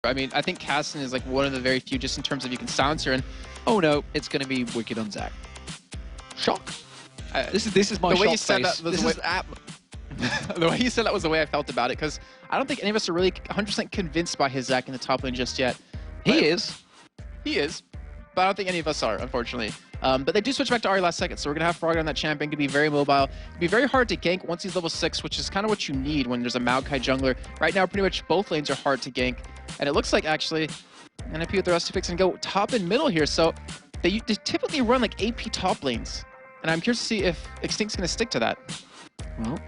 I mean, I think Caston is like one of the very few just in terms of you can silence her. And oh no, it's going to be Wicked on Zach. Shock. This is my the way shock you said face. That was the way you said that was the way I felt about it, because I don't think any of us are really 100% convinced by his Zach in the top lane just yet. He is, but I don't think any of us are, unfortunately. But they do switch back to Ahri last second, so we're going to have Frog on that champion. Going to be very mobile. It'll be very hard to gank once he's level 6, which is kind of what you need when there's a Maokai jungler. Right now, pretty much both lanes are hard to gank. And it looks like, actually, NIP with the Rusty Fix and go top and middle here. So they typically run like AP top lanes. And I'm curious to see if Extinct's going to stick to that. well,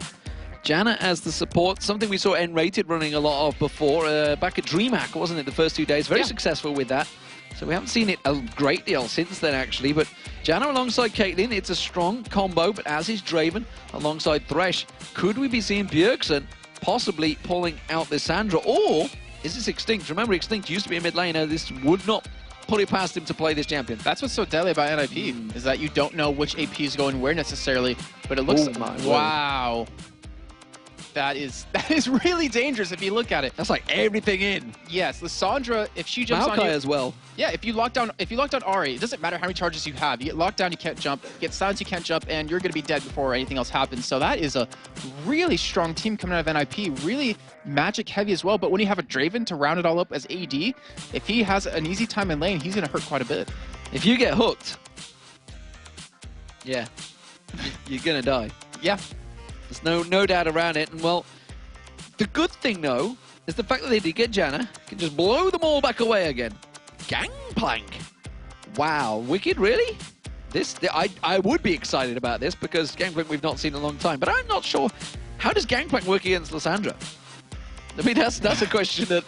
Janna as the support, something we saw N-Rated running a lot of before, back at DreamHack, wasn't it, the first 2 days? Very successful with that. So we haven't seen it a great deal since then, actually. But Janna alongside Caitlyn, it's a strong combo, but as is Draven alongside Thresh. Could we be seeing Bjergsen possibly pulling out Lissandra? Or is this Extinct? Remember, Extinct used to be a mid laner. This would not put it past him to play this champion. That's what's so deadly about NIP, is that you don't know which AP is going where necessarily. But it looks wow. That is really dangerous if you look at it. That's like everything in. Yes, Lissandra, if she jumps Maokai on you as well. Yeah, if you lock down Ahri, it doesn't matter how many charges you have. You get locked down, you can't jump. You get silenced, you can't jump, and you're going to be dead before anything else happens. So that is a really strong team coming out of NIP. Really magic heavy as well. But when you have a Draven to round it all up as AD, if he has an easy time in lane, he's going to hurt quite a bit. If you get hooked, yeah, you're going to die. Yeah. There's no doubt around it. And well, the good thing though is the fact that they did get Janna, can just blow them all back away again. Gangplank. Wow, Wicked, really? I would be excited about this because Gangplank we've not seen in a long time, but I'm not sure. How does Gangplank work against Lissandra? I mean, that's a question that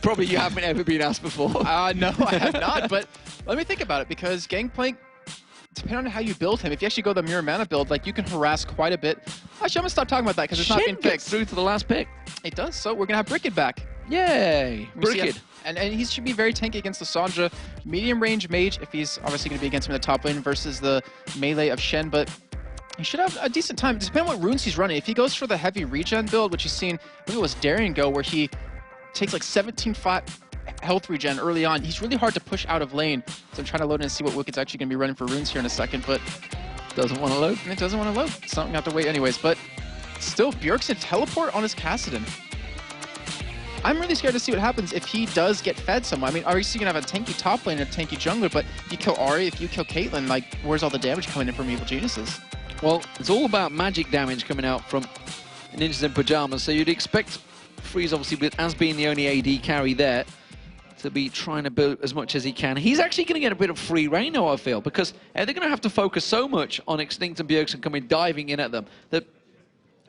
probably you haven't ever been asked before. No, I have not, but let me think about it, because Gangplank, depending on how you build him, if you actually go the Mirror Mana build, like, you can harass quite a bit. Actually, I'm going to stop talking about that because it's not being fixed. Through to the last pick. It does, so we're going to have Bricked back. Yay! Bricked. And he should be very tanky against Lissandra. Medium range mage, if he's obviously going to be against him in the top lane versus the melee of Shen, but he should have a decent time, depending on what runes he's running. If he goes for the heavy regen build, which he's seen, I think it was Darien go, where he takes like 17-5 health regen early on, he's really hard to push out of lane. So I'm trying to load in and see what Wicked's actually going to be running for runes here in a second, but doesn't want to load. It doesn't want to load. So I'm going to have to wait anyways, but still, Bjergsen teleport on his Kassadin. I'm really scared to see what happens if he does get fed somewhere. I mean, obviously you're going to have a tanky top lane and a tanky jungler, but if you kill Ahri, if you kill Caitlyn, like, where's all the damage coming in from Evil Geniuses? Well, it's all about magic damage coming out from Ninjas in Pyjamas, so you'd expect Freeze, obviously, as being the only AD carry there, to be trying to build as much as he can. He's actually going to get a bit of free reign, though, I feel, because they're going to have to focus so much on Extinct and Bjergsen coming diving in at them that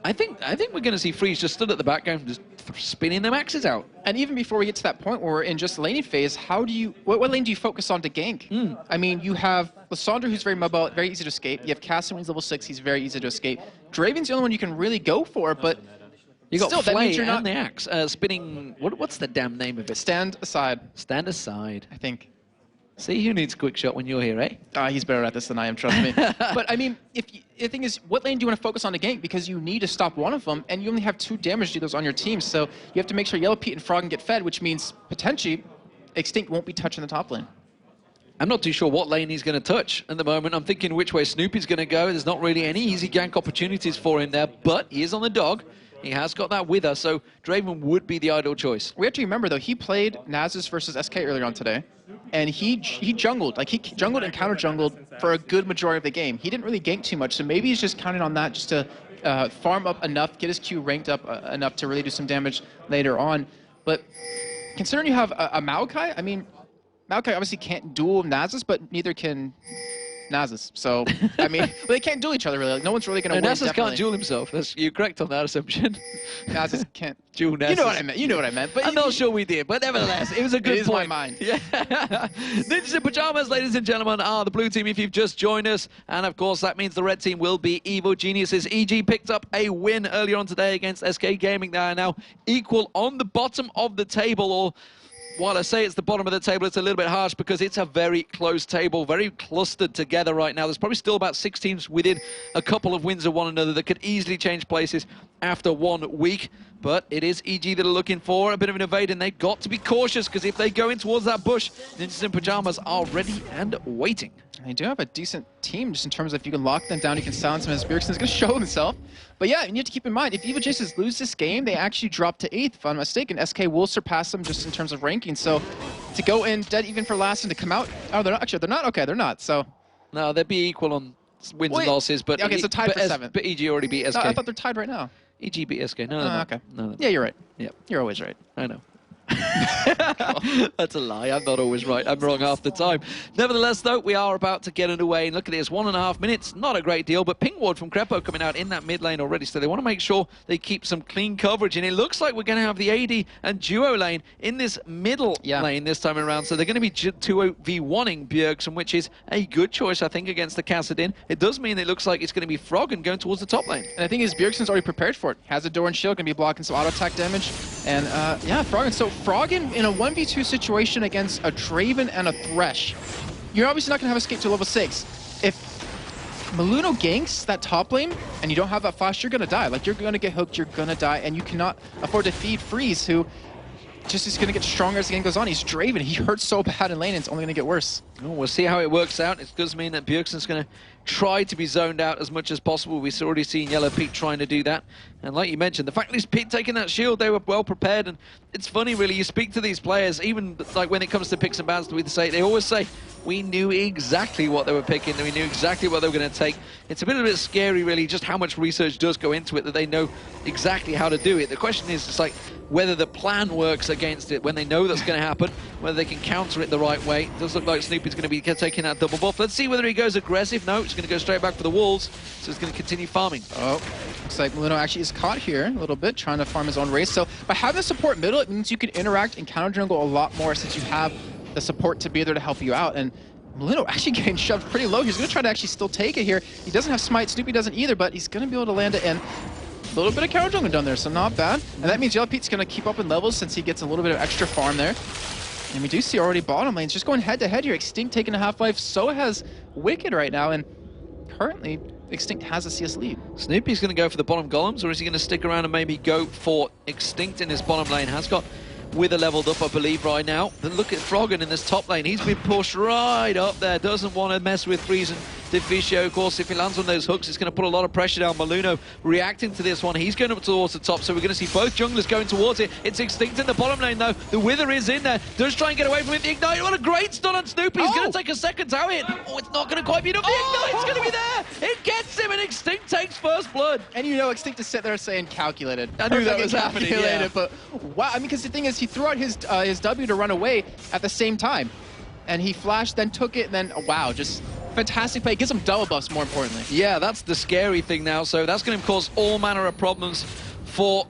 I think we're going to see Freeze just stood at the back going, just spinning them axes out. And even before we get to that point where we're in just laning phase, what lane do you focus on to gank? I mean, you have Lissandra, who's very mobile, very easy to escape. You have Cassim, who's level 6, he's very easy to escape. Draven's the only one you can really go for, but you got still, Flay and the axe spinning. What's the damn name of it? Stand aside. Stand aside. I think. See, who needs quick shot when you're here, eh? He's better at this than I am, trust me. But I mean, the thing is, what lane do you want to focus on to gank? Because you need to stop one of them, and you only have 2 damage dealers on your team, so you have to make sure Yellow Pete and Frog can get fed, which means potentially Extinct won't be touching the top lane. I'm not too sure what lane he's going to touch at the moment. I'm thinking which way Snoopy's going to go. There's not really any easy gank opportunities for him there, but he is on the dog. He has got that with us, so Draven would be the ideal choice. We have to remember, though, he played Nasus versus SK earlier on today, and he jungled. Like, he jungled and counter-jungled for a good majority of the game. He didn't really gank too much, so maybe he's just counting on that just to farm up enough, get his Q ranked up enough to really do some damage later on. But considering you have a Maokai, I mean, Maokai obviously can't duel Nasus, but neither can Nasus. So, I mean, they can't duel each other, really. Like, no one's really going to win, Nasus can't duel himself. You're correct on that assumption. Nasus can't duel Nasus. You know what I meant. You know what I meant. But I'm not sure we did, but nevertheless, it was a good point. In my mind. Yeah. Ninjas in Pyjamas, ladies and gentlemen, are the blue team if you've just joined us. And, of course, that means the red team will be Evo Geniuses. EG picked up a win earlier on today against SK Gaming. They are now equal on the bottom of the table, or while I say it's the bottom of the table, it's a little bit harsh because it's a very close table, very clustered together right now. There's probably still about 6 teams within a couple of wins of one another that could easily change places after 1 week. But it is EG that are looking for a bit of an evade, and they've got to be cautious, because if they go in towards that bush, Ninjas in Pyjamas are ready and waiting. They do have a decent team, just in terms of if you can lock them down, you can silence them, as Bjergsen's going to show himself. But yeah, you need to keep in mind, if Evil Jaces lose this game, they actually drop to 8th. If I'm not mistaken, SK will surpass them just in terms of ranking. So to go in dead even for last and to come out, oh, they're not, actually, they're not? Okay, they're not, so. No, they'd be equal on wins and losses, but okay, so tied for 7th. But EG already beat SK. No, I thought they're tied right now. EG beat SK. No, okay. No. Yeah, you're right. Yep. You're always right. I know. That's a lie. I'm not always right. I'm wrong half the time. Nevertheless, though, we are about to get underway. And look at this, 1.5 minutes. Not a great deal, but ping ward from Crepo coming out in that mid lane already. So they want to make sure they keep some clean coverage. And it looks like we're going to have the AD and duo lane in this middle lane this time around. So they're going to be 2v1ing Bjergsen, which is a good choice, I think, against the Kassadin. It does mean it looks like it's going to be Froggen going towards the top lane. And I think Bjergsen's already prepared for it. Has a door and shield, going to be blocking some auto attack damage. And yeah, Froggen. So Froggen in a 1v2 situation against a Draven and a Thresh, you're obviously not going to have escape to level 6. If Maluno ganks that top lane and you don't have that flash, you're going to die. Like, you're going to get hooked, you're going to die, and you cannot afford to feed Freeze, who just is going to get stronger as the game goes on. He's Draven. He hurts so bad in lane, and it's only going to get worse. Oh, we'll see how it works out. It does mean that Bjergsen's going to try to be zoned out as much as possible. We've already seen Yellow Pete trying to do that. And like you mentioned, the fact that he's Pete taking that shield, they were well prepared. And it's funny, really, you speak to these players, even like when it comes to picks and bans, they always say, we knew exactly what they were picking, we knew exactly what they were going to take. It's a bit scary, really, just how much research does go into it, that they know exactly how to do it. The question is just like whether the plan works against it when they know that's going to happen, whether they can counter it the right way. It does look like Snoopy's going to be taking that double buff. Let's see whether he goes aggressive. No, he's going to go straight back for the walls, so he's going to continue farming. Oh, looks like Maluno actually is caught here a little bit, trying to farm his own race. So by having the support middle, it means you can interact and counter jungle a lot more, since you have the support to be there to help you out. And Maluno actually getting shoved pretty low. He's going to try to actually still take it here. He doesn't have smite. Snoopy doesn't either, but he's going to be able to land it in. A little bit of counter jungle done there, so not bad. And that means Yellow Pete's going to keep up in levels, since he gets a little bit of extra farm there. And we do see already bottom lanes just going head to head here. Extinct taking a half-life, so has Wicked right now, and currently Extinct has a CS lead. Snoopy's going to go for the bottom golems, or is he going to stick around and maybe go for Extinct in his bottom lane? Has got Wither leveled up, I believe, right now. Then look at Froggen in this top lane. He's been pushed right up there. Doesn't want to mess with Freeze and Deficio. Of course, if he lands on those hooks, it's going to put a lot of pressure down. Maluno reacting to this one. He's going up towards the top, so we're going to see both junglers going towards it. It's Extinct in the bottom lane, though. The Wither is in there. Does try and get away from it. The Ignite, what a great stun on Snoopy. He's going to take a second to hit. Oh, it's not going to quite be enough. The Ignite's going to be there. It gets him, and Extinct takes first blood. And you know Extinct is sitting there saying calculated. I knew that was happening, yeah. But wow, I mean, because the thing is, he threw out his W to run away at the same time. And he flashed, then took it, and then, wow, just fantastic play. It gives him double buffs, more importantly. Yeah, that's the scary thing now. So that's going to cause all manner of problems for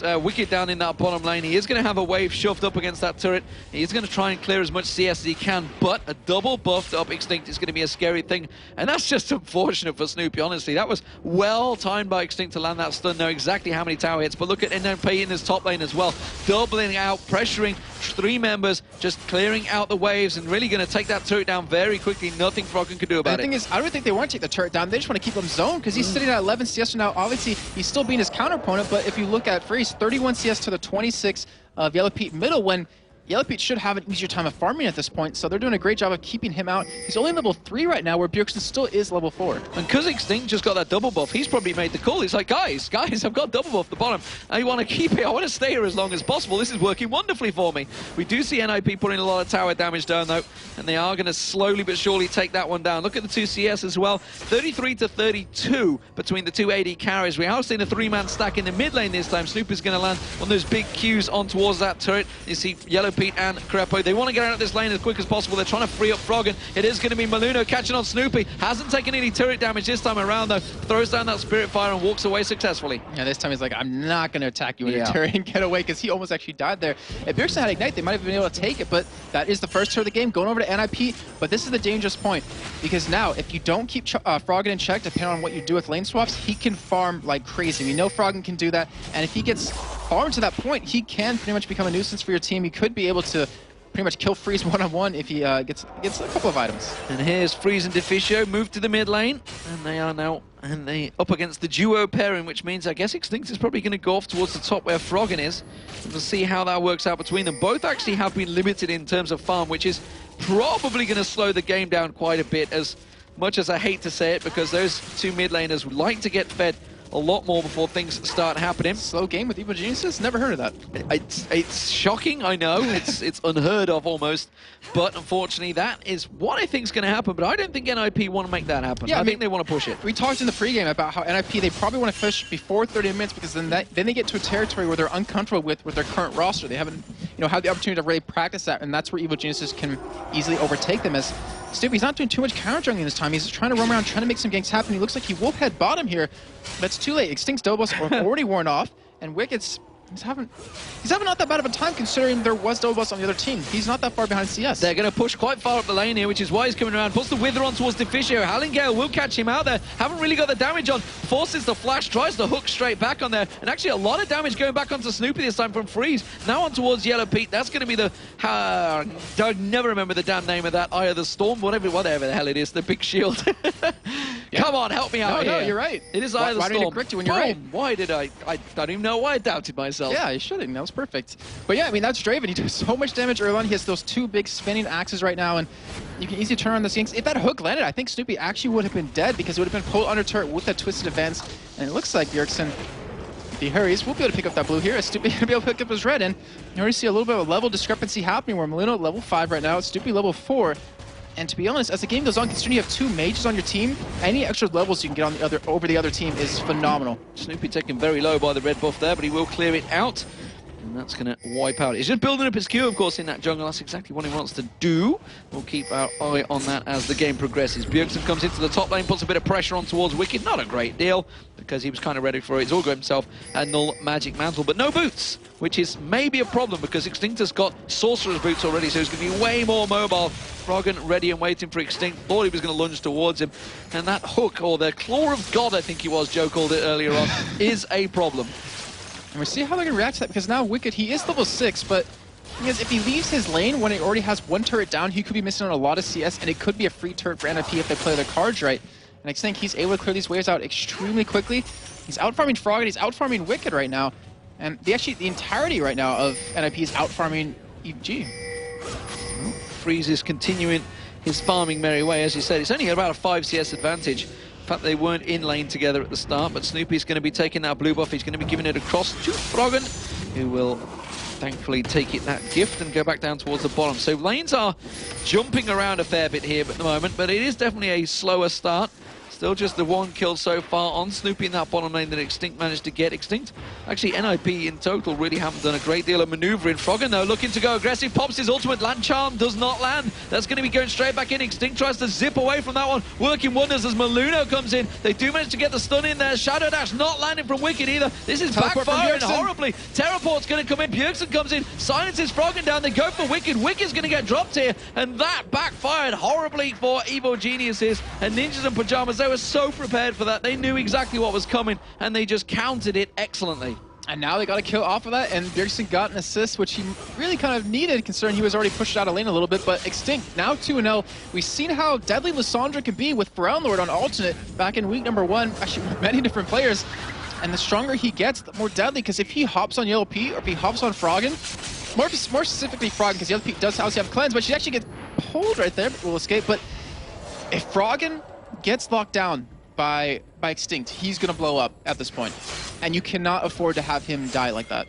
Wicked down in that bottom lane. He is going to have a wave shoved up against that turret. He's going to try and clear as much CS as he can, but a double buffed up Extinct is going to be a scary thing. And that's just unfortunate for Snoopy, honestly. That was well timed by Extinct to land that stun, know exactly how many tower hits. But look at NMP in his top lane as well. Doubling out, pressuring 3 members, just clearing out the waves and really going to take that turret down very quickly. Nothing Froggen can do about it. The thing is, I don't think they want to take the turret down. They just want to keep him zoned, because he's sitting at 11 CS now. Obviously, he's still being his counter opponent, but if you look at Freeze, 31 CS to the 26 of Yellow Pete middle, when Yellow Pete should have an easier time of farming at this point, so they're doing a great job of keeping him out. He's only level 3 right now, where Bjergsen still is level 4. And because Extinct just got that double buff, he's probably made the call. He's like, guys, I've got double buff at the bottom. I want to keep it. I want to stay here as long as possible. This is working wonderfully for me. We do see NIP putting a lot of tower damage down, though, and they are going to slowly but surely take that one down. Look at the 2 CS as well. 33 to 32 between the 2 AD carries. We are seeing a 3-man stack in the mid lane this time. Snoopy's going to land one of those big Qs on towards that turret. You see Yellow Pete and Crepo. They want to get out of this lane as quick as possible. They're trying to free up Froggen. It is going to be Maluno catching on Snoopy. Hasn't taken any turret damage this time around, though. Throws down that Spirit Fire and walks away successfully. Yeah, this time he's like, I'm not going to attack you with a turret and get away, because he almost actually died there. If Bjergsen had Ignite, they might have been able to take it, but that is the first turret of the game, going over to NIP. But this is the dangerous point, because now, if you don't keep Froggen in check, depending on what you do with lane swaps, he can farm like crazy. We know Froggen can do that, and if he gets farmed to that point, he can pretty much become a nuisance for your team. He could be able to pretty much kill Freeze one-on-one if he gets a couple of items. And here's Freeze and Deficio move to the mid lane, and they are now up against the duo pairing, which means I guess Extinct is probably going to go off towards the top where Froggen is. We'll see how that works out between them. Both actually have been limited in terms of farm, which is probably going to slow the game down quite a bit, as much as I hate to say it, because those two mid laners would like to get fed a lot more before things start happening. Slow game with Evil Geniuses? Never heard of that. It's shocking, I know. It's unheard of almost. But unfortunately, that is what I think is going to happen. But I don't think NIP want to make that happen. Yeah, I think they want to push it. We talked in the pregame about how NIP, they probably want to push before 30 minutes, because then they get to a territory where they're uncomfortable with their current roster. They haven't had the opportunity to really practice that, and that's where Evil Geniuses can easily overtake them. As Snoopy's not doing too much counter jungling this time. He's trying to roam around, trying to make some ganks happen. He looks like he will head bottom here. That's too late. Extinct's Dobos are already worn off, and Wicked's he's having not that bad of a time, considering there was Dobos on the other team. He's not that far behind CS. They're going to push quite far up the lane here, which is why he's coming around. Puts the Wither on towards Deficio. Hallingale will catch him out there. Haven't really got the damage on. Forces the flash, tries to hook straight back on there. And actually a lot of damage going back onto Snoopy this time from Freeze. Now on towards Yellow Pete. That's going to be the... don't never remember the damn name of that. Eye of the Storm, whatever the hell it is. The big shield. Yeah. Come on, help me out here. No, you're right. It is Eye of the Storm. Why did it correct you when you're right? Why did I don't even know why I doubted myself. Yeah, you shouldn't. That was perfect. But yeah, I mean, that's Draven. He does so much damage early on. He has those two big spinning axes right now, and you can easily turn on the Skinks. If that hook landed, I think Snoopy actually would have been dead, because it would have been pulled under turret with that twisted advance. And it looks like Bjergsen, if he hurries, will be able to pick up that blue here. Snoopy going to be able to pick up his red, and you already see a little bit of a level discrepancy happening where Molino level 5 right now, Snoopy level 4. And to be honest, as the game goes on, considering you have two mages on your team, any extra levels you can get on over the other team is phenomenal. Snoopy taken very low by the red buff there, but he will clear it out. And that's going to wipe out. He's just building up his Q, of course, in that jungle. That's exactly what he wants to do. We'll keep our eye on that as the game progresses. Bjergsen comes into the top lane, puts a bit of pressure on towards Wicked. Not a great deal, because he was kind of ready for it. He's all got himself a null magic mantle, but no boots, which is maybe a problem, because Extinct has got Sorcerer's boots already, so he's going to be way more mobile. Froggen ready and waiting for Extinct. Thought he was going to lunge towards him. And that hook, or the Claw of God, I think he was, Joe called it earlier on, is a problem. And we see how they're going to react to that, because now Wicked, he is level 6, but because if he leaves his lane when he already has one turret down, he could be missing on a lot of CS, and it could be a free turret for NIP if they play their cards right. And I think he's able to clear these waves out extremely quickly. He's out-farming Frog, and he's out-farming Wicked right now. And the entirety right now of NIP is out-farming EG. Freeze is continuing his farming merry way. As you said, it's only about a 5 CS advantage. In fact, they weren't in lane together at the start, but Snoopy's going to be taking that blue buff. He's going to be giving it across to Froggen, who will thankfully take it that gift and go back down towards the bottom. So lanes are jumping around a fair bit here at the moment, but it is definitely a slower start. Still just the one kill so far on Snoopy in that bottom lane that Extinct managed to get. Extinct, actually NIP in total really haven't done a great deal of maneuvering. Froggen though looking to go aggressive, pops his ultimate, land charm does not land. That's going to be going straight back in. Extinct tries to zip away from that one, working wonders as Maluno comes in. They do manage to get the stun in there. Shadow Dash not landing from Wicked either. This is backfiring horribly. Teleport's going to come in, Bjergsen comes in, silences Froggen down, they go for Wicked. Wicked's going to get dropped here, and that backfired horribly for Evo Geniuses. And Ninjas and Pyjamas, they were so prepared for that. They knew exactly what was coming, and they just countered it excellently. And now they got a kill off of that, and Bjergsen got an assist, which he really kind of needed, considering he was already pushed out of lane a little bit. But Extinct, now 2-0. We've seen how deadly Lissandra can be with Brown Lord on alternate back in week number 1, actually with many different players. And the stronger he gets, the more deadly, because if he hops on Yellow Pete, or if he hops on Froggen, more specifically Froggen, because Yellow Pete does obviously have cleanse, but she actually gets pulled right there, but will escape. But if Froggen gets locked down by Extinct, he's going to blow up at this point. And you cannot afford to have him die like that.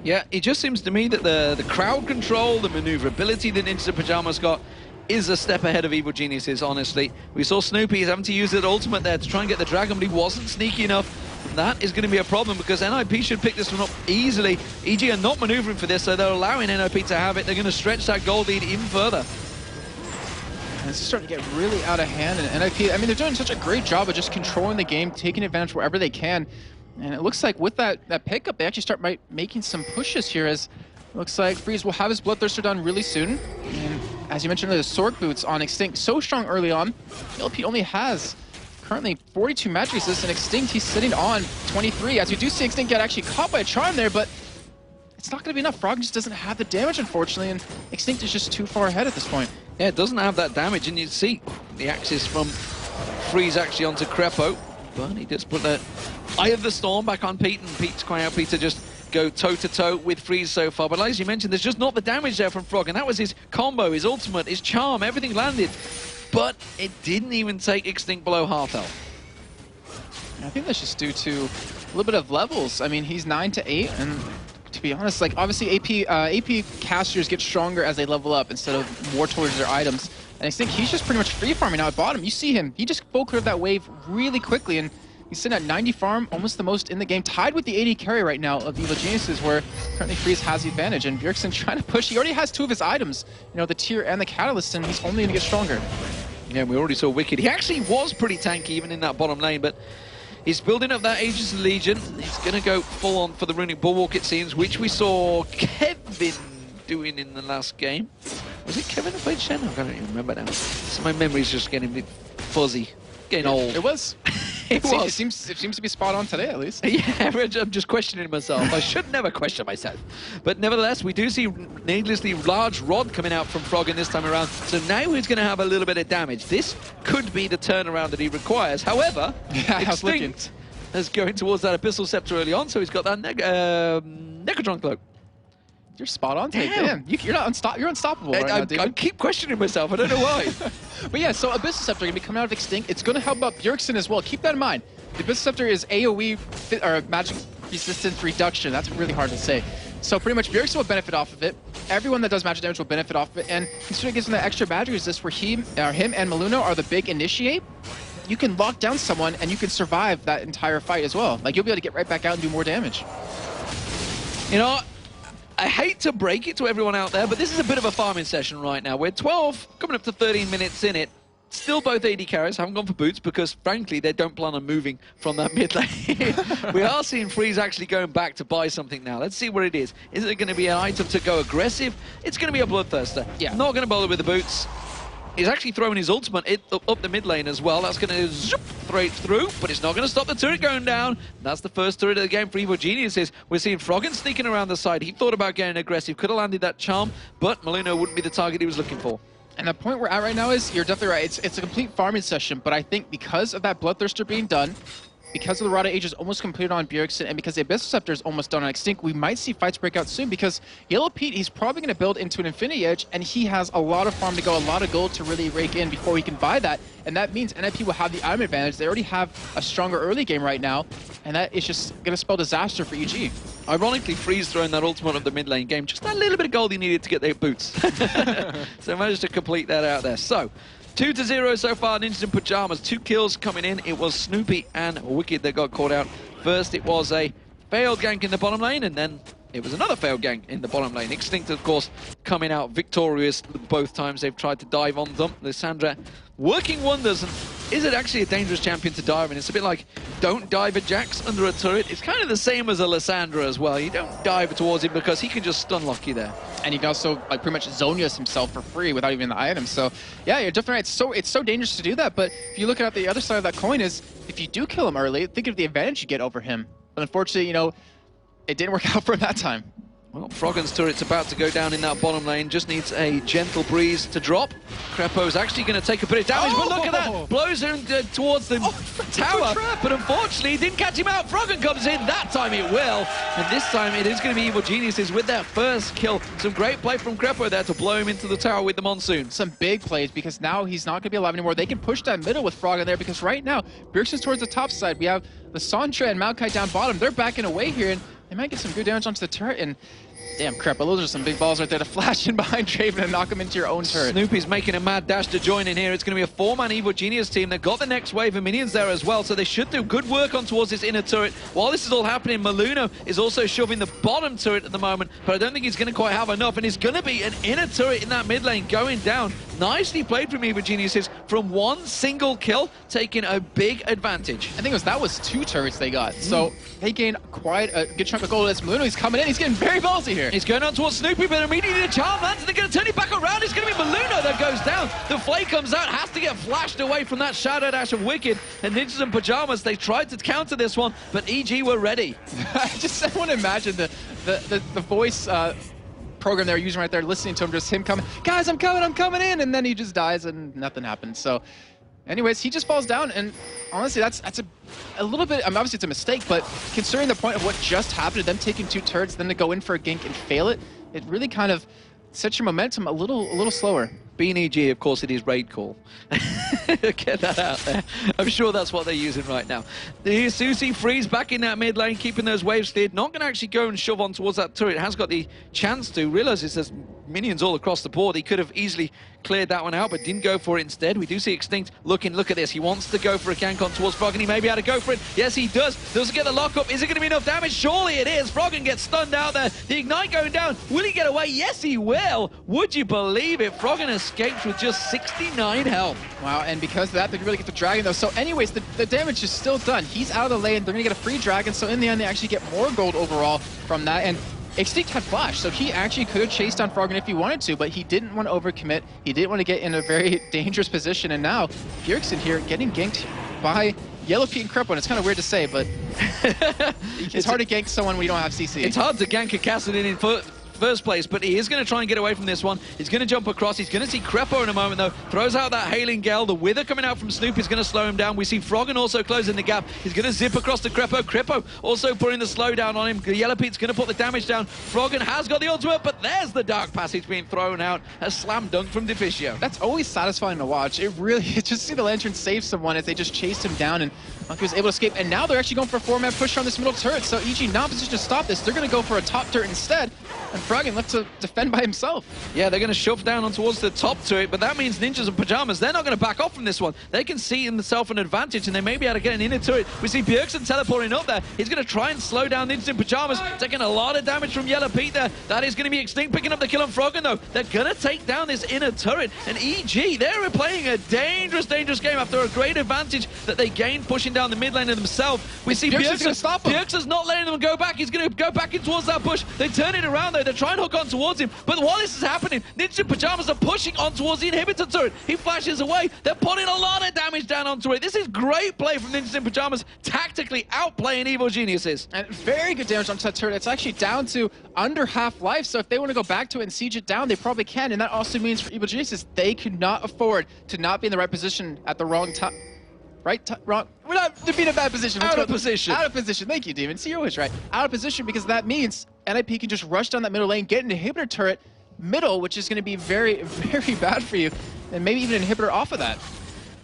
Yeah, it just seems to me that the crowd control, the maneuverability that Ninjas and Pyjamas got is a step ahead of Evil Geniuses, honestly. We saw Snoopy having to use that ultimate there to try and get the dragon, but he wasn't sneaky enough. And that is going to be a problem, because NIP should pick this one up easily. EG are not maneuvering for this, so they're allowing NIP to have it. They're going to stretch that gold lead even further. And it's starting to get really out of hand, and NIP, I mean, they're doing such a great job of just controlling the game, taking advantage wherever they can. And it looks like with that pickup, they actually start making some pushes here, as it looks like Freeze will have his Bloodthirster done really soon. And as you mentioned, the Sork Boots on Extinct so strong early on. LP only has currently 42 magic resist, and Extinct, he's sitting on 23. As you do see Extinct get actually caught by a charm there, but it's not going to be enough. Frog just doesn't have the damage, unfortunately, and Extinct is just too far ahead at this point. Yeah, it doesn't have that damage, and you see the axis from Freeze actually onto Crepo, but he just put the Eye of the Storm back on Pete, and Pete's crying out Pete to just go toe-to-toe with Freeze so far. But as you mentioned, there's just not the damage there from Frog, and that was his combo, his ultimate, his charm, everything landed. But it didn't even take Extinct below half health. I think that's just due to a little bit of levels. I mean, he's 9 to 8, and to be honest, like obviously AP casters get stronger as they level up instead of more towards their items. And I think he's just pretty much free farming now at bottom. You see him, he just full cleared that wave really quickly, and he's sitting at 90 farm, almost the most in the game, tied with the 80 carry right now of Evil Geniuses, where currently Freeze has the advantage. And Bjergsen trying to push. He already has 2 of his items, you know, the Tear and the Catalyst, and he's only going to get stronger. Yeah, we already saw Wicked. He actually was pretty tanky even in that bottom lane, but he's building up that Aegis Legion. He's going to go full on for the Runic Bulwark, it seems, which we saw Kevin doing in the last game. Was it Kevin who played Shen? I don't even remember now. So my memory's just getting a bit fuzzy, getting old. It was. It seems to be spot on today, at least. Yeah, I'm just questioning myself. I should never question myself. But nevertheless, we do see needlessly large rod coming out from Frog in this time around. So now he's going to have a little bit of damage. This could be the turnaround that he requires. However, Extinct is going towards that Abyssal Scepter early on, so he's got that Necrotron Cloak. You're spot on today. Damn. You're unstoppable right now, David. I keep questioning myself. I don't know why. But yeah, so Abyssal Scepter going to be coming out of Extinct. It's going to help out Bjergsen as well. Keep that in mind. The Abyssal Scepter is AoE, or magic resistance reduction. That's really hard to say. So pretty much Bjergsen will benefit off of it. Everyone that does magic damage will benefit off of it. And considering it gives him that extra magic resist where him and Maluno are the big initiate, you can lock down someone and you can survive that entire fight as well. Like, you'll be able to get right back out and do more damage. You know, I hate to break it to everyone out there, but this is a bit of a farming session right now. We're 12, coming up to 13 minutes in it. Still both AD carries haven't gone for boots because, frankly, they don't plan on moving from that mid lane. We are seeing Freeze actually going back to buy something now. Let's see what it is. Is it going to be an item to go aggressive? It's going to be a Bloodthirster. Yeah. Not going to bother with the boots. He's actually throwing his ultimate up the mid lane as well. That's going to zoop straight through, but it's not going to stop the turret going down. That's the first turret of the game for Evil Geniuses. We're seeing Froggen sneaking around the side. He thought about getting aggressive, could have landed that charm, but Maluno wouldn't be the target he was looking for. And the point we're at right now is, you're definitely right, it's a complete farming session, but I think because of that Bloodthirster being done, because of the Rod of Ages almost completed on Bjergsen, and because the Abyssal Scepter is almost done on Extinct, we might see fights break out soon, because Yellow Pete, he's probably going to build into an Infinity Edge, and he has a lot of farm to go, a lot of gold to really rake in before he can buy that, and that means NIP will have the item advantage. They already have a stronger early game right now, and that is just going to spell disaster for EG. Ironically, Freeze throwing that ultimate of the mid lane game, just that little bit of gold he needed to get their boots. So managed to complete that out there. So 2-0 so far, Ninjas in Pyjamas. 2 kills coming in. It was Snoopy and Wicked that got caught out. First, it was a failed gank in the bottom lane, and then it was another failed gank in the bottom lane. Extinct, of course, coming out victorious both times they've tried to dive on them. Lissandra working wonders. And is it actually a dangerous champion to dive in? It's a bit like, don't dive at Jax under a turret. It's kind of the same as a Lissandra as well. You don't dive towards him because he can just stun lock you there. And he can also like pretty much Zonius himself for free without even the item. So yeah, you're definitely right. It's so dangerous to do that. But if you look at the other side of that coin is, if you do kill him early, think of the advantage you get over him. But unfortunately, you know, it didn't work out for him that time. Well, Froggen's turret's about to go down in that bottom lane. Just needs a gentle breeze to drop. Crepo's actually going to take a bit of damage, but look at that! Blows him towards the tower, but unfortunately, he didn't catch him out. Froggen comes in. That time it will. And this time it is going to be Evil Geniuses with their first kill. Some great play from Crepo there to blow him into the tower with the Monsoon. Some big plays, because now he's not going to be alive anymore. They can push that middle with Froggen there, because right now, Bjergsen's towards the top side. We have the Santra and Maokai down bottom. They're backing away here, and they might get some good damage onto the turret. And damn, Crepo, those are some big balls right there to flash in behind Draven and knock him into your own turret. Snoopy's making a mad dash to join in here. It's going to be a 4-man Evil Genius team. They've got the next wave of minions there as well, so they should do good work on towards this inner turret. While this is all happening, Maluno is also shoving the bottom turret at the moment, but I don't think he's going to quite have enough, and it's going to be an inner turret in that mid lane going down. Nicely played from Evil Geniuses from one single kill, taking a big advantage. I think that was 2 turrets they got. So they gained quite a good chunk of gold as Maluno. He's coming in. He's getting very ballsy here. He's going on towards Snoopy, but immediately the charm lands, and they're going to turn it back around. It's going to be Maluno that goes down. The Flay comes out, has to get flashed away from that Shadow Dash of Wicked. And Ninjas and Pyjamas, they tried to counter this one, but EG were ready. I want to imagine the voice program they're using right there, listening to him, just him coming, guys, I'm coming in, and then he just dies and nothing happens. So anyways, he just falls down, and honestly, that's a little bit, I mean, obviously it's a mistake, but considering the point of what just happened, them taking 2 turrets, then to go in for a gank and fail it, it really kind of sets your momentum a little slower. Being EG, of course, it is raid call. Get that out there. I'm sure that's what they're using right now. Here's Susie Freeze back in that mid lane, keeping those waves cleared. Not going to actually go and shove on towards that turret. Has got the chance to. Realizes there's minions all across the board. He could have easily cleared that one out, but didn't go for it instead. We do see Extinct looking. Look at this. He wants to go for a gank on towards Froggen. He may be able to go for it. Yes, he does. Doesn't get the lockup. Is it going to be enough damage? Surely it is. Froggen gets stunned out there. The Ignite going down. Will he get away? Yes, he will. Would you believe it? Froggen escapes with just 69 health. Wow, and because of that, they really get the dragon, though. So anyways, the damage is still done. He's out of the lane. They're going to get a free dragon, so in the end, they actually get more gold overall from that. And Extinct had flash, so he actually could have chased down Froggen if he wanted to, but he didn't want to overcommit. He didn't want to get in a very dangerous position, and now Bjergsen here getting ganked by Yellow Pete and Crepo, and it's kind of weird to say, but it's hard to gank someone when you don't have CC. It's hard to gank a Kassadin in first place, but he is going to try and get away from this one. He's going to jump across. He's going to see Crepo in a moment, though. Throws out that Hailing Gale. The Wither coming out from Snoop is going to slow him down. We see Froggen also closing the gap. He's going to zip across to Crepo. Crepo also putting the slowdown on him. Yellow Pete's going to put the damage down. Froggen has got the ultimate, but there's the Dark Passage being thrown out. A slam dunk from Deficio. That's always satisfying to watch. It really, just see the Lantern save someone as they just chased him down, and Monkey was able to escape. And now they're actually going for a 4-man push on this middle turret, so EG not in position to stop this. They're going to go for a top turret instead, and Froggen left to defend by himself. Yeah, they're going to shove down on towards the top turret, but that means Ninjas and Pyjamas, they're not going to back off from this one. They can see themselves an advantage, and they may be able to get an inner turret. We see Bjergsen teleporting up there. He's going to try and slow down Ninjas and Pyjamas, taking a lot of damage from Yellow Pete there. That is going to be Extinct picking up the kill on Froggen, though. They're going to take down this inner turret, and EG, they're playing a dangerous game after a great advantage that they gained pushing down the mid lane of themselves. We see Bjergsen's not letting them go back. He's going to go back in towards that push. They turn it around, though. They're trying to hook on towards him, but while this is happening, Ninja and Pyjamas are pushing on towards the inhibitor turret. He flashes away. They're putting a lot of damage down onto it. This is great play from Ninja and Pyjamas, tactically outplaying Evil Geniuses. And very good damage onto that turret. It's actually down to under half life, so if they want to go back to it and siege it down, they probably can, and that also means for Evil Geniuses, they could not afford to not be in the right position at the wrong time. Wrong. We're not to be in a bad position. Out of position. Out of position. Thank you, Demon. See, you're always right. Out of position, because that means NIP can just rush down that middle lane, get an inhibitor turret middle, which is going to be very, very bad for you, and maybe even an inhibitor off of that.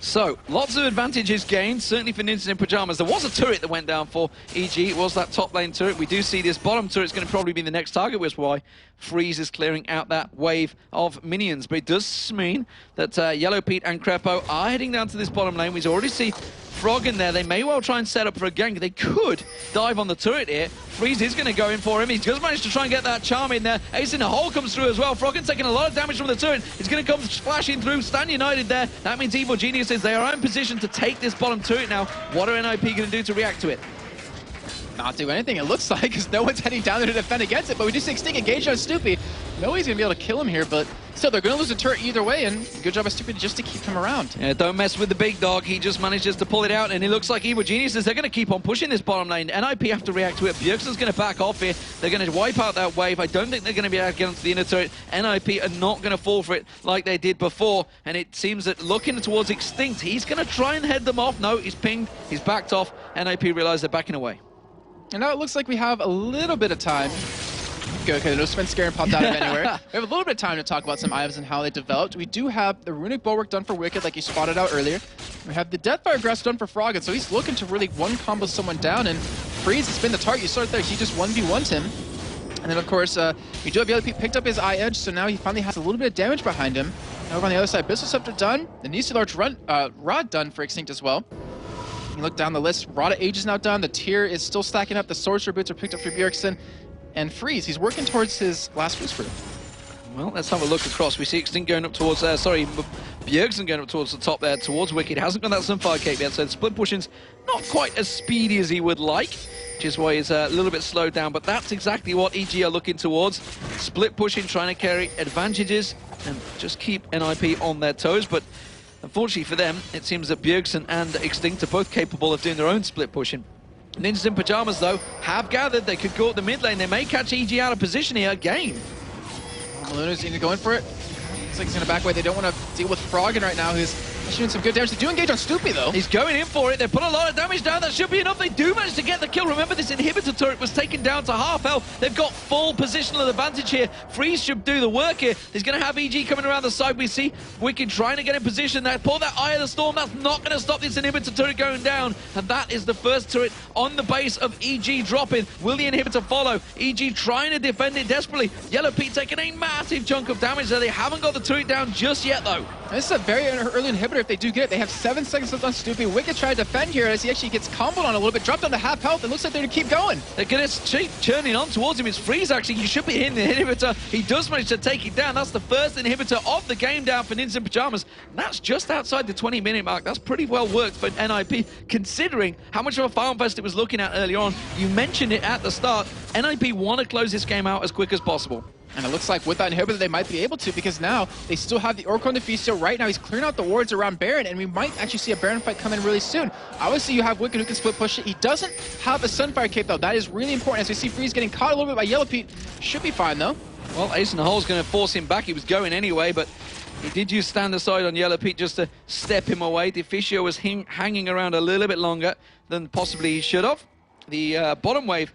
So, lots of advantages gained, certainly for Ninjas in Pyjamas. There was a turret that went down for EG. It was that top lane turret. We do see this bottom turret's going to probably be the next target, which is why Freeze is clearing out that wave of minions. But it does mean that Yellow Pete and Crepo are heading down to this bottom lane. We already see Froggen there. They may well try and set up for a gank. They could dive on the turret here. Freeze is going to go in for him. He does manage to try and get that charm in there. Ace in the hole comes through as well. Froggen taking a lot of damage from the turret. He's going to come splashing through. Stand United there. That means Evil Geniuses, they are in position to take this bottom turret now. What are NIP going to do to react to it? Not do anything, it looks like, because no one's heading down there to defend against it, but we do see Extinct engage on Snoopy. Nobody's going to be able to kill him here, but still, they're going to lose a turret either way, and good job by Snoopy just to keep him around. Yeah, don't mess with the big dog. He just manages to pull it out, and it looks like Evil Geniuses, they're going to keep on pushing this bottom lane. NIP have to react to it. Bjergsen's going to back off here. They're going to wipe out that wave. I don't think they're going to be able to get onto the inner turret. NIP are not going to fall for it like they did before, and it seems that looking towards Extinct, he's going to try and head them off. No, he's pinged. He's backed off. NIP realize they're backing away. And now it looks like we have a little bit of time. Good, okay, no Spence Scare and popped out of anywhere. We have a little bit of time to talk about some items and how they developed. We do have the Runic Bulwark done for Wicked, like you spotted out earlier. We have the Deathfire Grasp done for Froggen, so he's looking to really one-combo someone down, and Freeze has been the target. You saw it there, he just 1v1'd him. And then, of course, we do have Yellow Pete picked up his Eye Edge, so now he finally has a little bit of damage behind him. And over on the other side, Abyssal Scepter done, the Nisi Large Rod done for Extinct as well. You look down the list, Rod of Age is now done, the tier is still stacking up, the Sorcerer Boots are picked up for Bjergsen, and Freeze, he's working towards his last Whisper. Well, let's have a look across. We see Extinct going up towards, Bjergsen going up towards the top there, towards Wicked. Hasn't got that Sunfire Cape yet, so the split pushing's not quite as speedy as he would like, which is why he's a little bit slowed down. But that's exactly what EG are looking towards. Split pushing, trying to carry advantages and just keep NIP on their toes. But unfortunately for them, it seems that Bjergsen and Extinct are both capable of doing their own split pushing. Ninjas in Pyjamas, though, have gathered. They could go up the mid lane. They may catch EG out of position here again. Maluna's either going for it. Looks like he's going to back away. They don't want to deal with Froggen right now, who's doing some good damage. They do engage on Stoopy, though. He's going in for it. They put a lot of damage down. That should be enough. They do manage to get the kill. Remember, this inhibitor turret was taken down to half health. They've got full positional advantage here. Freeze should do the work here. He's going to have EG coming around the side. We see Wicked trying to get in position. They pull that Eye of the Storm. That's not going to stop this inhibitor turret going down. And that is the first turret on the base of EG dropping. Will the inhibitor follow? EG trying to defend it desperately. Yellow Pete taking a massive chunk of damage there. They haven't got the turret down just yet, though. This is a very early inhibitor if they do get it. They have 7 seconds left on Stoopy. Wicked try to defend here as he actually gets comboed on a little bit, dropped down to half health. It looks like they're going to keep going. They're going to keep churning on towards him. It's Freeze, actually. You should be hitting the inhibitor. He does manage to take it down. That's the first inhibitor of the game down for Ninjas in Pyjamas. And that's just outside the 20-minute mark. That's pretty well worked for NIP, considering how much of a farm fest it was looking at earlier on. You mentioned it at the start. NIP want to close this game out as quick as possible. And it looks like with that inhibitor, they might be able to, because now they still have the Orco on the Fisto. Right now, he's clearing out the wards around Baron, and we might actually see a Baron fight come in really soon. Obviously, you have Wicked who can split push it. He doesn't have a Sunfire Cape, though. That is really important. As we see Freeze getting caught a little bit by Yellow Pete. Should be fine, though. Well, Ace in the Hole is going to force him back. He was going anyway, but he did use stand aside on Yellow Pete just to step him away. Deficio was hanging around a little bit longer than possibly he should have. The bottom wave,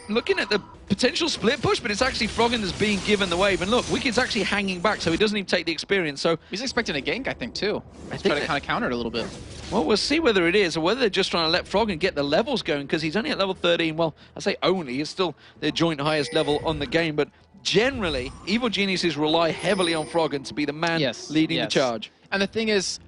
looking at the potential split push, but it's actually Froggen that's being given the wave. And look, Wicked's actually hanging back, so he doesn't even take the experience. So he's expecting a gank, I think, too. He's trying to kind of counter it a little bit. Well, we'll see whether it is, or whether they're just trying to let Froggen get the levels going, because he's only at level 13. Well, I say only, he's still their joint highest level on the game, but generally, Evil Geniuses rely heavily on Froggen to be the man leading the charge. And the thing is,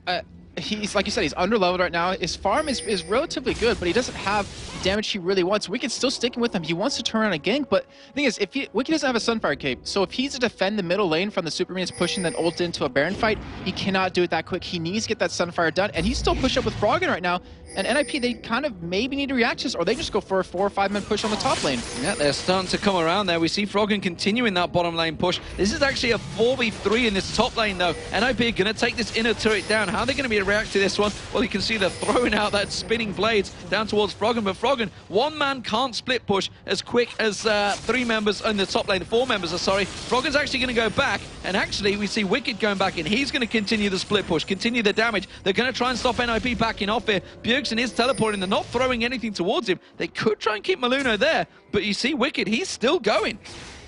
he's, like you said, he's underleveled right now. His farm is relatively good, but he doesn't have damage he really wants. Wicked's still sticking with him. He wants to turn around a gank, but the thing is, Wicked doesn't have a Sunfire Cape, so if he's to defend the middle lane from the Super Minions pushing that ult into a Baron fight, he cannot do it that quick. He needs to get that Sunfire done, and he's still pushed up with Froggen right now. And NIP, they kind of maybe need to react to this, or they just go for a 4 or 5 man push on the top lane. Yeah, they're starting to come around there. We see Froggen continuing that bottom lane push. This is actually a 4v3 in this top lane, though. NIP are going to take this inner turret down. How are they going to be able to react to this one? Well, you can see they're throwing out that spinning blades down towards Froggen, but Froggen, one man can't split push as quick as 3 members in the top lane, 4 members, sorry. Froggen's actually going to go back, and actually we see Wicked going back in. He's going to continue the split push, continue the damage. They're going to try and stop NIP backing off here. Bjergsen is teleporting. They're not throwing anything towards him. They could try and keep Maluno there, but you see Wicked, he's still going.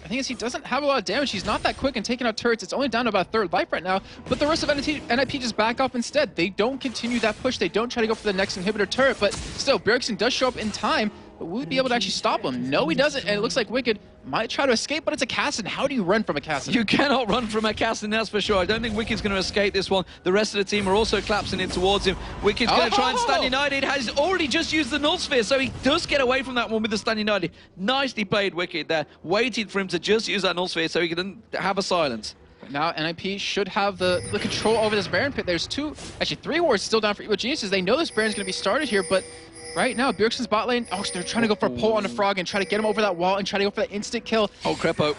The thing is, he doesn't have a lot of damage. He's not that quick in taking out turrets. It's only down to about 1/3 life right now, but the rest of NIP just back off instead. They don't continue that push. They don't try to go for the next inhibitor turret, but still, Bjergsen does show up in time, but will he be able to actually stop him? No, he doesn't, and it looks like Wicked might try to escape, but it's a Cassin. How do you run from a Cassin? You cannot run from a Cassin, that's for sure. I don't think Wicked's going to escape this one. The rest of the team are also collapsing in towards him. Wicked's going to try and stand united. Has already just used the Null Sphere, so he does get away from that one with the stand united. Nicely played, Wicked there. Waited for him to just use that Null Sphere so he can have a silence. Now NIP should have the control over this Baron pit. There's 3 wards still down for Evil Geniuses. They know this Baron's going to be started here, but right now, Bjergsen's bot lane, so they're trying to go for a pull on the Frog and try to get him over that wall and try to go for that instant kill. Oh, Crepo.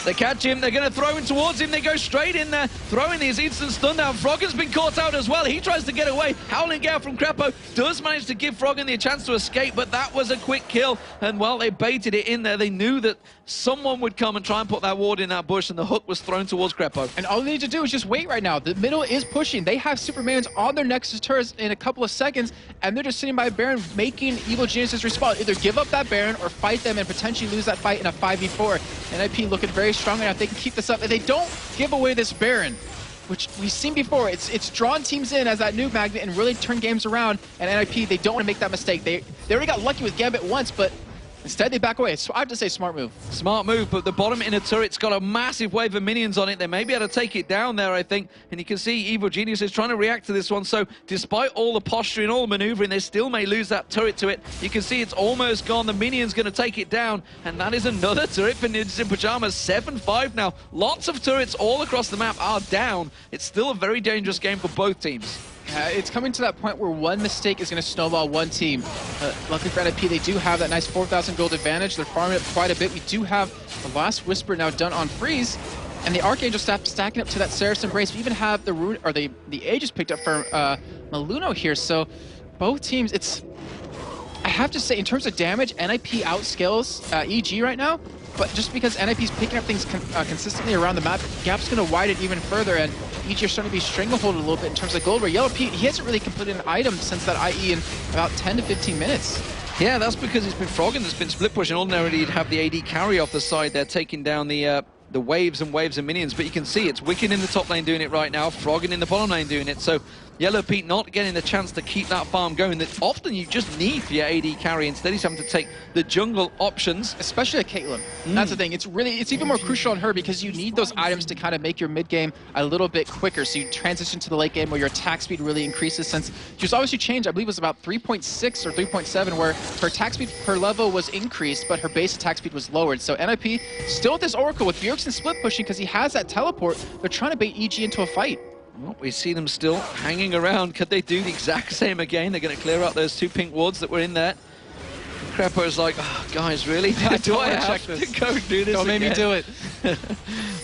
They catch him, they're going to throw him towards him, they go straight in there, throwing these instant stun down. Froggen's been caught out as well, he tries to get away. Howling Gale from Crepo does manage to give Froggen the chance to escape, but that was a quick kill. And well, they baited it in there. They knew that someone would come and try and put that ward in that bush, and the hook was thrown towards Crepo. And all they need to do is just wait right now. The middle is pushing. They have Supermans on their Nexus turrets in a couple of seconds, and they're just sitting by Baron, making Evil Geniuses respawn. Either give up that Baron or fight them and potentially lose that fight in a 5v4. NIP looking very strong right now. If they can keep this up, if they don't give away this Baron, which we've seen before, it's drawn teams in as that nuke magnet and really turn games around. And NIP, they don't want to make that mistake. They already got lucky with Gambit once, but Instead, they back away. So I have to say, smart move. Smart move, but the bottom inner turret's got a massive wave of minions on it. They may be able to take it down there, I think. And you can see Evil Genius is trying to react to this one. So despite all the posturing, all the maneuvering, they still may lose that turret to it. You can see it's almost gone. The minion's going to take it down. And that is another turret for Ninjas in Pyjamas. 7-5 now. Lots of turrets all across the map are down. It's still a very dangerous game for both teams. It's coming to that point where one mistake is going to snowball one team. Luckily for NIP, they do have that nice 4,000 gold advantage. They're farming up quite a bit. We do have the last Whisper now done on Freeze, and the Archangel staff stacking up to that Seraph Embrace. We even have the Rune, or the Aegis picked up for Maluno here. So both teams, I have to say, in terms of damage, NIP outscales EG right now. But just because NIP's picking up things consistently around the map, gap's going to widen even further, and EG are starting to be strangleholded a little bit in terms of gold, where Yellow Pete, he hasn't really completed an item since that IE in about 10 to 15 minutes. Yeah, that's because it's been Froggen that's been split pushing. Ordinarily, you'd have the AD carry off the side there, taking down the waves and waves of minions. But you can see it's Wicked in the top lane doing it right now, Froggen in the bottom lane doing it. So Yellow Pete not getting the chance to keep that farm going that often you just need for your AD carry. Instead, he's having to take the jungle options. Especially a Caitlyn. That's the thing. It's even more crucial on her because you need those items to kind of make your mid game a little bit quicker. So you transition to the late game where your attack speed really increases, since she's obviously changed. I believe it was about 3.6 or 3.7 where her attack speed per level was increased, but her base attack speed was lowered. So NIP still with this Oracle with Bjergsen split pushing because he has that teleport. They're trying to bait EG into a fight. Well, we see them still hanging around. Could they do the exact same again? They're going to clear out those 2 pink wards that were in there. Crepo's like, oh, guys, really? Do I have to go do this Don't make me do it.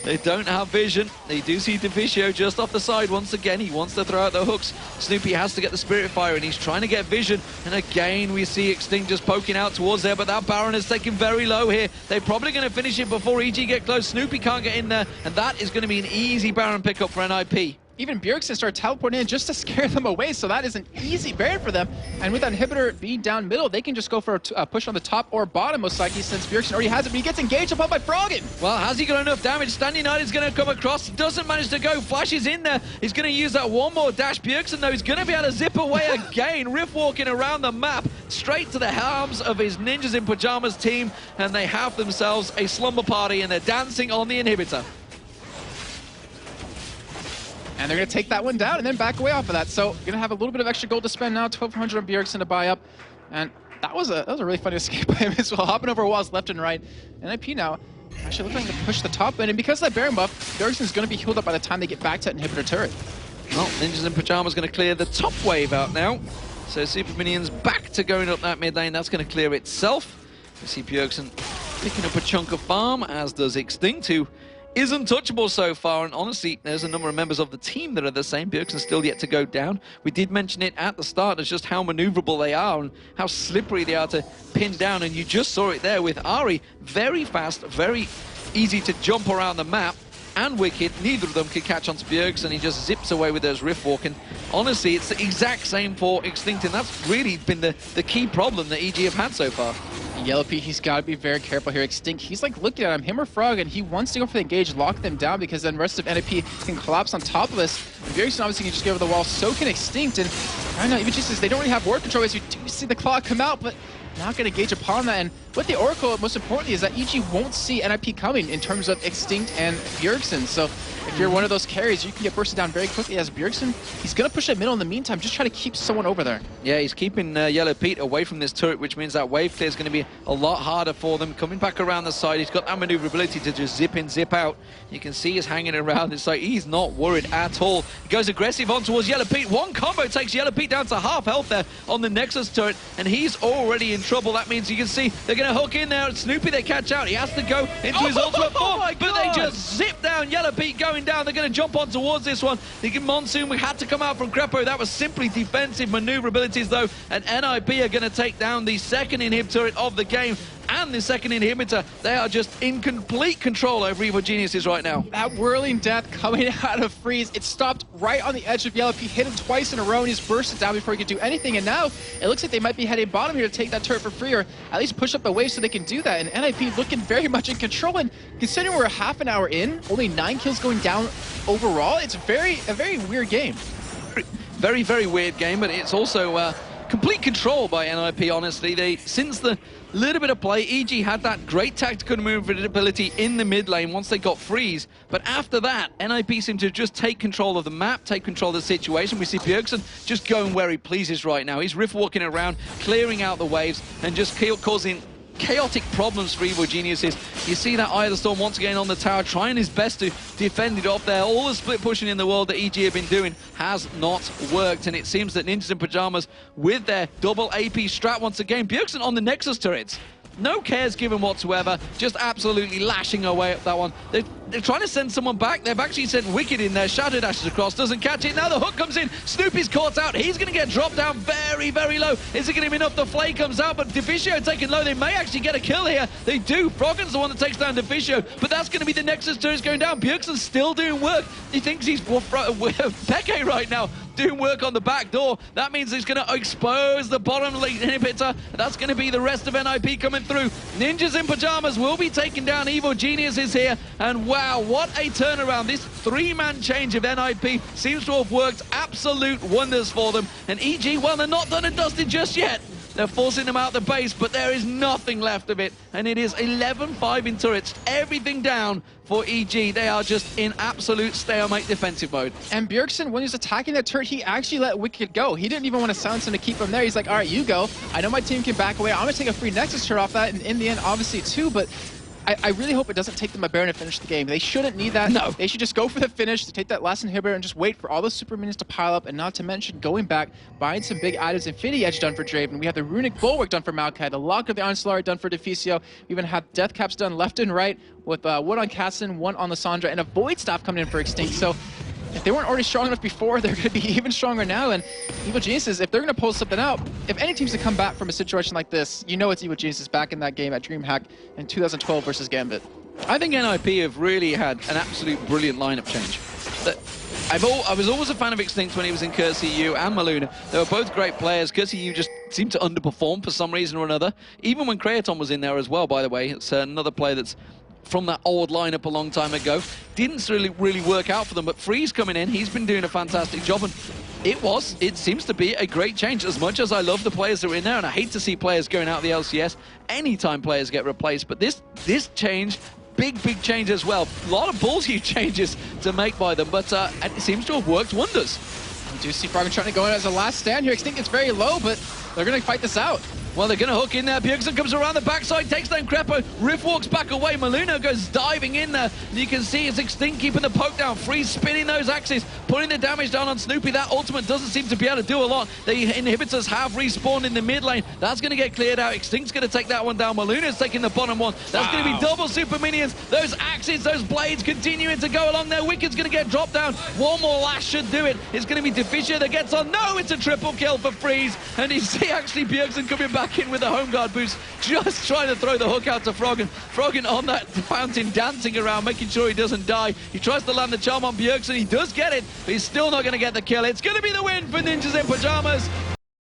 They don't have vision. They do see Deficio just off the side once again. He wants to throw out the hooks. Snoopy has to get the Spirit Fire, and he's trying to get vision. And again, we see Extinct just poking out towards there, but that Baron is taken very low here. They're probably going to finish it before EG get close. Snoopy can't get in there, and that is going to be an easy Baron pickup for NIP. Even Bjergsen started teleporting in just to scare them away, so that is an easy Baron for them. And with that inhibitor being down middle, they can just go for a push on the top or bottom, most likely, since Bjergsen already has it, but he gets engaged upon by Froggen. Well, has he got enough damage? Standing Knight is going to come across, doesn't manage to go, flashes in there. He's going to use that one more dash. Bjergsen, though, he's going to be able to zip away again, riff walking around the map, straight to the arms of his Ninjas in Pyjamas team, and they have themselves a slumber party, and they're dancing on the inhibitor. And they're going to take that one down and then back away off of that. So going to have a little bit of extra gold to spend now, 1,200 on Bjergsen to buy up. And that was a really funny escape by him as well, hopping over walls left and right. NIP now actually looking to push the top end. And because of that Baron buff, Bjergsen's going to be healed up by the time they get back to that inhibitor turret. Well, Ninjas in Pyjamas going to clear the top wave out now. So Super Minions back to going up that mid lane. That's going to clear itself. You see Bjergsen picking up a chunk of farm, as does Extinct, who is untouchable so far, and honestly, there's a number of members of the team that are the same. Bjergsen's still yet to go down. We did mention it at the start as just how maneuverable they are and how slippery they are to pin down, and you just saw it there with Ari. Very fast, very easy to jump around the map, and Wicked, neither of them can catch onto Bjergsen. He just zips away with those riff walking. Honestly, it's the exact same for Extinct, and that's really been the key problem that EG have had so far. Yellow Pete, he's got to be very careful here. Extinct, he's like looking at him or Frog, and he wants to go for the engage, lock them down, because then the rest of NIP can collapse on top of this. And Bjergsen obviously can just get over the wall, so can Extinct, and I don't know, even just as they don't really have ward control, as you do see the claw come out, but not going to gauge upon that. And with the Oracle, most importantly, is that EG won't see NIP coming in terms of Extinct and Bjergsen. So if you're one of those carries, you can get bursted down very quickly. As Bjergsen, he's going to push that middle in the meantime, just try to keep someone over there. Yeah, he's keeping Yellow Pete away from this turret, which means that wave clear is going to be a lot harder for them. Coming back around the side, he's got that maneuverability to just zip in, zip out. You can see he's hanging around. It's like he's not worried at all. He goes aggressive on towards Yellow Pete. One combo takes Yellow Pete down to half health there on the Nexus turret, and he's already in trouble. That means you can see they're going to hook in there. Snoopy they catch out. He has to go into his ultimate form, but they just zip down. Yellow Pete going down. They're going to jump on towards this one. The Monsoon, we had to come out from Crepo. That was simply defensive maneuverabilities though, and NIP are going to take down the second inhib turret of the game and the second inhibitor. They are just in complete control over Evil Geniuses right now. That whirling death coming out of Freeze, it stopped right on the edge of Yellow Pete, hit him twice in a row, and he's bursted down before he could do anything. And now it looks like they might be heading bottom here to take that turret for free, or at least push up the wave so they can do that. And NIP looking very much in control, and considering we're half an hour in, only 9 kills going down overall, it's a very weird game. Very, very weird game, but it's also complete control by NIP, honestly. Since the little bit of play, EG had that great tactical maneuverability in the mid lane once they got freeze. But after that, NIP seemed to just take control of the map, take control of the situation. We see Bjergsen just going where he pleases right now. He's riff walking around, clearing out the waves, and just causing chaotic problems for Evil Geniuses. You see that Eye of the Storm once again on the tower, trying his best to defend it off there. All the split pushing in the world that EG have been doing has not worked, and it seems that Ninjas in Pyjamas, with their double AP strat once again, Bjergsen on the Nexus turrets. No cares given whatsoever, just absolutely lashing away at that one. They're trying to send someone back. They've actually sent Wicked in there. Shadow dashes across, doesn't catch it. Now the hook comes in. Snoopy's caught out. He's going to get dropped down very, very low. Is it going to be enough? The Flay comes out, but Deficio taken low. They may actually get a kill here. They do. Froggen's the one that takes down Deficio, but that's going to be the Nexus turret going down. Bjergsen's still doing work. He thinks he's Peke right now, doing work on the back door. That means he's going to expose the bottom lane inhibitor. That's going to be the rest of NIP coming through. Ninjas in Pyjamas will be taking down Evil Geniuses here, and wow, what a turnaround. This three-man change of NIP seems to have worked absolute wonders for them. And EG, well, they're not done and dusted just yet. They're forcing them out the base, but there is nothing left of it. And it is 11-5 in turrets. Everything down for EG. They are just in absolute stalemate defensive mode. And Bjergsen, when he was attacking that turret, he actually let Wicked go. He didn't even want to silence him to keep him there. He's like, all right, you go. I know my team can back away. I'm going to take a free Nexus turret off that, and in the end, obviously, too, but I really hope it doesn't take them a Baron to finish the game. They shouldn't need that. No. They should just go for the finish, to take that last inhibitor and just wait for all those super minions to pile up, and not to mention going back, buying some big items. Infinity Edge done for Draven. We have the Runic Bulwark done for Maokai, the Lock of the Iron Solar done for Deficio. We even have Death Caps done left and right with one on Cassin, one on Lissandra, and a Void Staff coming in for Extinct. So if they weren't already strong enough before, they're going to be even stronger now. And Evil Geniuses, if they're going to pull something out, if any team's to come back from a situation like this, you know it's Evil Geniuses back in that game at DreamHack in 2012 versus Gambit. I think NIP have really had an absolute brilliant lineup change. I was always a fan of Extinct when he was in CurseU and Maluna. They were both great players. CurseU just seemed to underperform for some reason or another. Even when Kraton was in there as well, by the way. It's another player that's from that old lineup a long time ago. Didn't really work out for them, but Freeze coming in, he's been doing a fantastic job, and it seems to be a great change. As much as I love the players that are in there, and I hate to see players going out of the LCS anytime players get replaced, but this change, big change as well. A lot of ballsy changes to make by them, but it seems to have worked wonders. You do see Froggen trying to go in as a last stand here. Extinct gets very low, but they're going to fight this out. Well, they're going to hook in there. Bjergsen comes around the backside, takes down Crepo. Riff walks back away. Maluna goes diving in there. You can see it's Extinct keeping the poke down. Freeze spinning those axes, putting the damage down on Snoopy. That ultimate doesn't seem to be able to do a lot. The inhibitors have respawned in the mid lane. That's going to get cleared out. Extinct's going to take that one down. Maluna's taking the bottom one. That's going to be double super minions. Those axes, those blades continuing to go along there. Wicked's going to get dropped down. One more lash should do it. It's going to be Deficio that gets on. No, it's a triple kill for Freeze. And you see actually Bjergsen coming back in with the home guard boost, just trying to throw the hook out to Froggen. Froggen on that fountain dancing around, making sure he doesn't die. He tries to land the charm on Bjergsen. He does get it, but he's still not going to get the kill. It's going to be the win for Ninjas in Pyjamas.